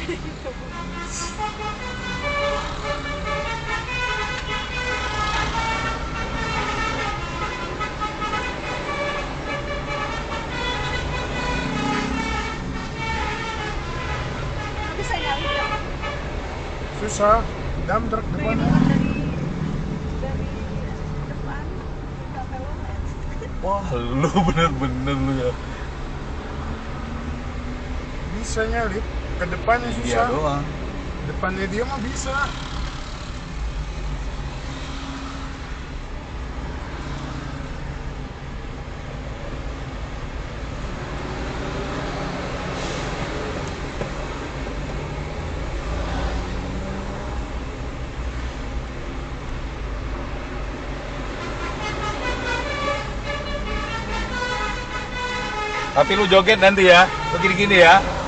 Bisa nyali ya? Susah, dam truk depan. Dari depan sampai lomet. Wah, lu bener-bener lu ya. Bisa nyalip, ke depannya Iya susah. doang. Depannya dia mah bisa. Tapi lu joget nanti ya, begini-gini ya.